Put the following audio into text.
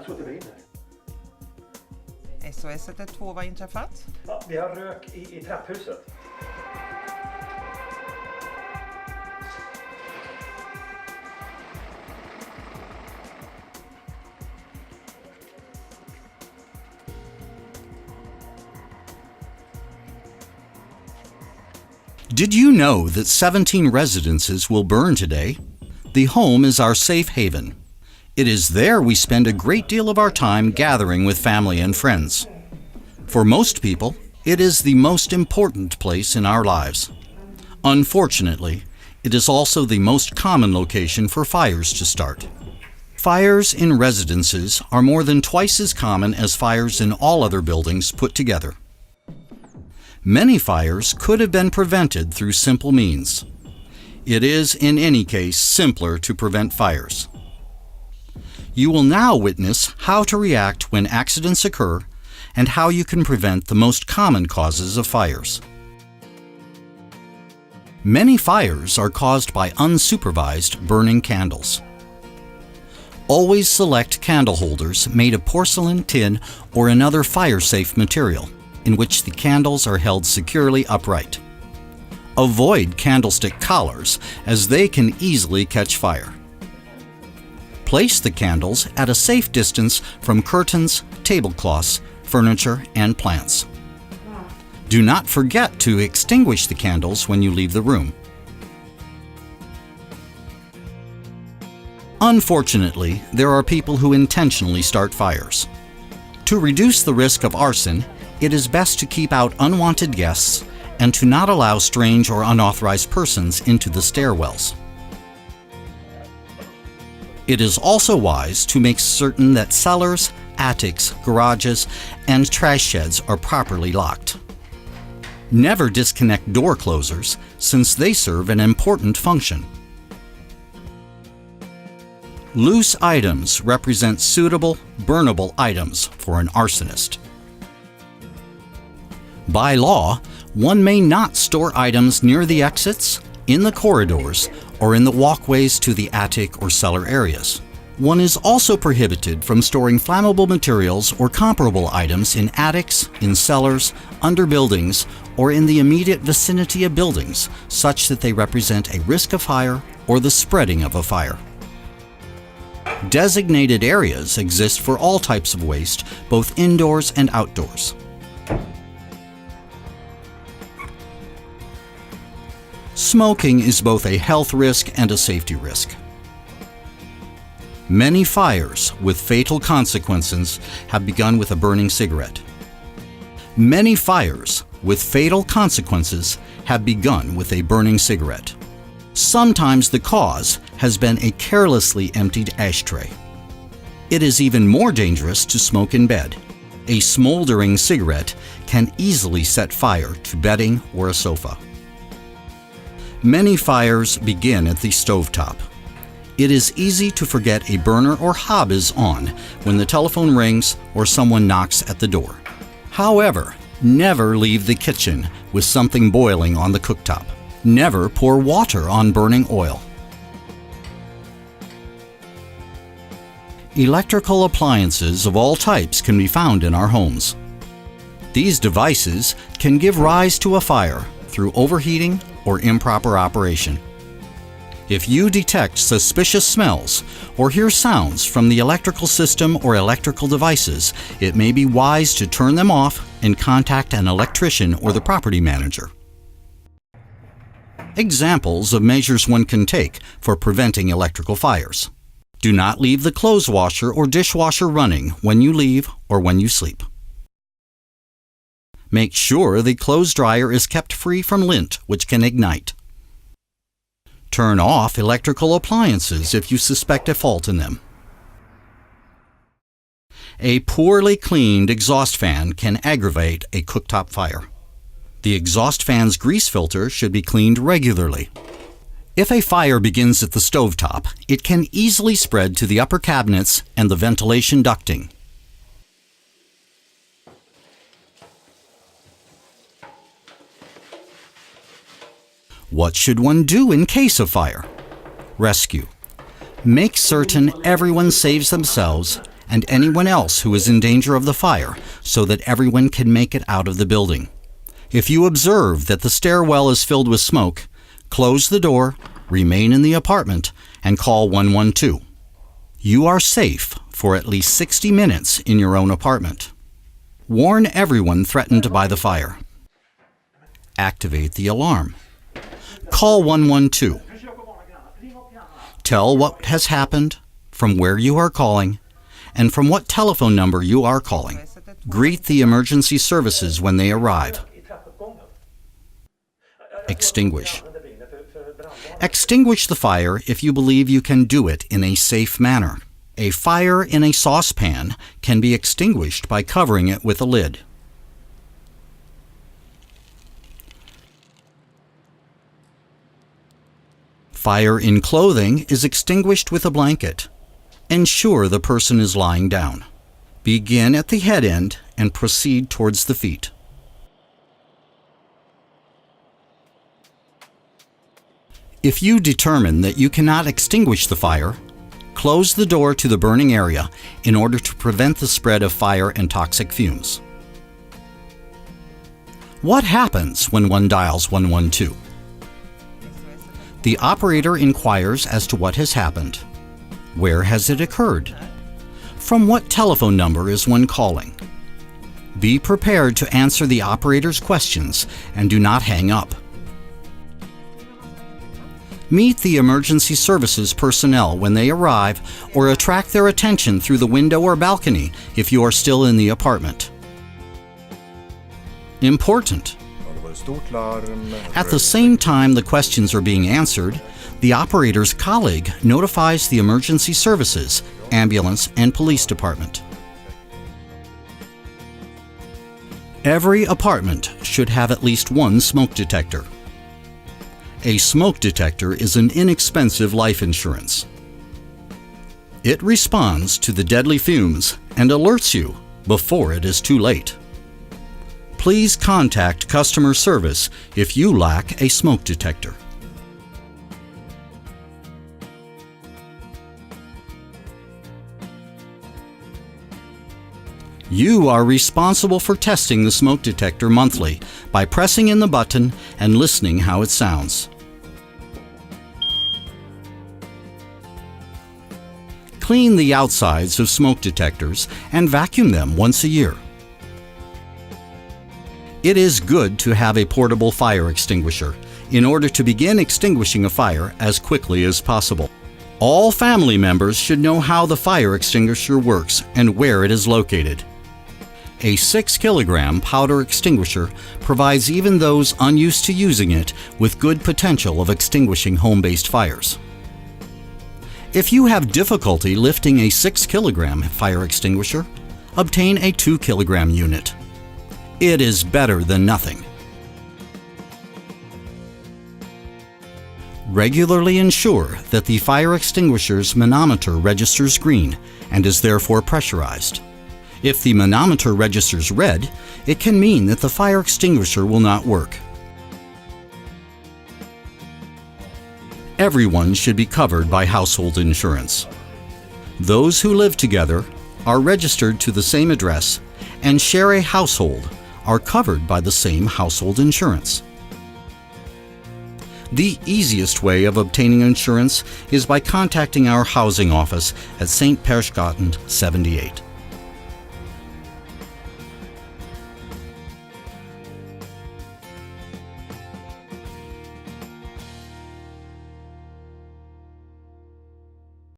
Jag tror att det brinner. SOS 112, vad har inträffat? Ja, vi har rök i trapphuset. Did you know that 17 residences will burn today? The home is our safe haven. It is there we spend a great deal of our time gathering with family and friends. For most people, it is the most important place in our lives. Unfortunately, it is also the most common location for fires to start. Fires in residences are more than twice as common as fires in all other buildings put together. Many fires could have been prevented through simple means. It is, in any case, simpler to prevent fires. You will now witness how to react when accidents occur and how you can prevent the most common causes of fires. Many fires are caused by unsupervised burning candles. Always select candle holders made of porcelain, tin, or another fire-safe material, in which the candles are held securely upright. Avoid candlestick collars, as they can easily catch fire. Place the candles at a safe distance from curtains, tablecloths, furniture, and plants. Do not forget to extinguish the candles when you leave the room. Unfortunately, there are people who intentionally start fires. To reduce the risk of arson, it is best to keep out unwanted guests and to not allow strange or unauthorized persons into the stairwells. It is also wise to make certain that cellars, attics, garages, and trash sheds are properly locked. Never disconnect door closers, since they serve an important function. Loose items represent suitable, burnable items for an arsonist. By law, one may not store items near the exits, in the corridors, or in the walkways to the attic or cellar areas. One is also prohibited from storing flammable materials or comparable items in attics, in cellars, under buildings, or in the immediate vicinity of buildings, such that they represent a risk of fire or the spreading of a fire. Designated areas exist for all types of waste, both indoors and outdoors. Smoking is both a health risk and a safety risk. Many fires with fatal consequences have begun with a burning cigarette. Many fires with fatal consequences have begun with a burning cigarette. Sometimes the cause has been a carelessly emptied ashtray. It is even more dangerous to smoke in bed. A smoldering cigarette can easily set fire to bedding or a sofa. Many fires begin at the stovetop. It is easy to forget a burner or hob is on when the telephone rings or someone knocks at the door. However, never leave the kitchen with something boiling on the cooktop. Never pour water on burning oil. Electrical appliances of all types can be found in our homes. These devices can give rise to a fire through overheating or improper operation. If you detect suspicious smells or hear sounds from the electrical system or electrical devices, it may be wise to turn them off and contact an electrician or the property manager. Examples of measures one can take for preventing electrical fires. Do not leave the clothes washer or dishwasher running when you leave or when you sleep. Make sure the clothes dryer is kept free from lint, which can ignite. Turn off electrical appliances if you suspect a fault in them. A poorly cleaned exhaust fan can aggravate a cooktop fire. The exhaust fan's grease filter should be cleaned regularly. If a fire begins at the stovetop, it can easily spread to the upper cabinets and the ventilation ducting. What should one do in case of fire? Rescue. Make certain everyone saves themselves and anyone else who is in danger of the fire so that everyone can make it out of the building. If you observe that the stairwell is filled with smoke, close the door, remain in the apartment, and call 112. You are safe for at least 60 minutes in your own apartment. Warn everyone threatened by the fire. Activate the alarm. Call 112. Tell what has happened, from where you are calling, and from what telephone number you are calling. Greet the emergency services when they arrive. Extinguish. Extinguish the fire if you believe you can do it in a safe manner. A fire in a saucepan can be extinguished by covering it with a lid. Fire in clothing is extinguished with a blanket. Ensure the person is lying down. Begin at the head end and proceed towards the feet. If you determine that you cannot extinguish the fire, close the door to the burning area in order to prevent the spread of fire and toxic fumes. What happens when one dials 112? The operator inquires as to what has happened. Where has it occurred? From what telephone number is one calling? Be prepared to answer the operator's questions and do not hang up. Meet the emergency services personnel when they arrive or attract their attention through the window or balcony if you are still in the apartment. Important. At the same time the questions are being answered, the operator's colleague notifies the emergency services, ambulance, and police department. Every apartment should have at least one smoke detector. A smoke detector is an inexpensive life insurance. It responds to the deadly fumes and alerts you before it is too late. Please contact customer service if you lack a smoke detector. You are responsible for testing the smoke detector monthly by pressing in the button and listening how it sounds. Clean the outsides of smoke detectors and vacuum them once a year. It is good to have a portable fire extinguisher in order to begin extinguishing a fire as quickly as possible. All family members should know how the fire extinguisher works and where it is located. A 6-kilogram powder extinguisher provides even those unused to using it with good potential of extinguishing home-based fires. If you have difficulty lifting a 6-kilogram fire extinguisher, obtain a 2-kilogram unit. It is better than nothing. Regularly ensure that the fire extinguisher's manometer registers green and is therefore pressurized. If the manometer registers red, it can mean that the fire extinguisher will not work. Everyone should be covered by household insurance. Those who live together, are registered to the same address, and share a household are covered by the same household insurance. The easiest way of obtaining insurance is by contacting our housing office at St. Persgatan 78.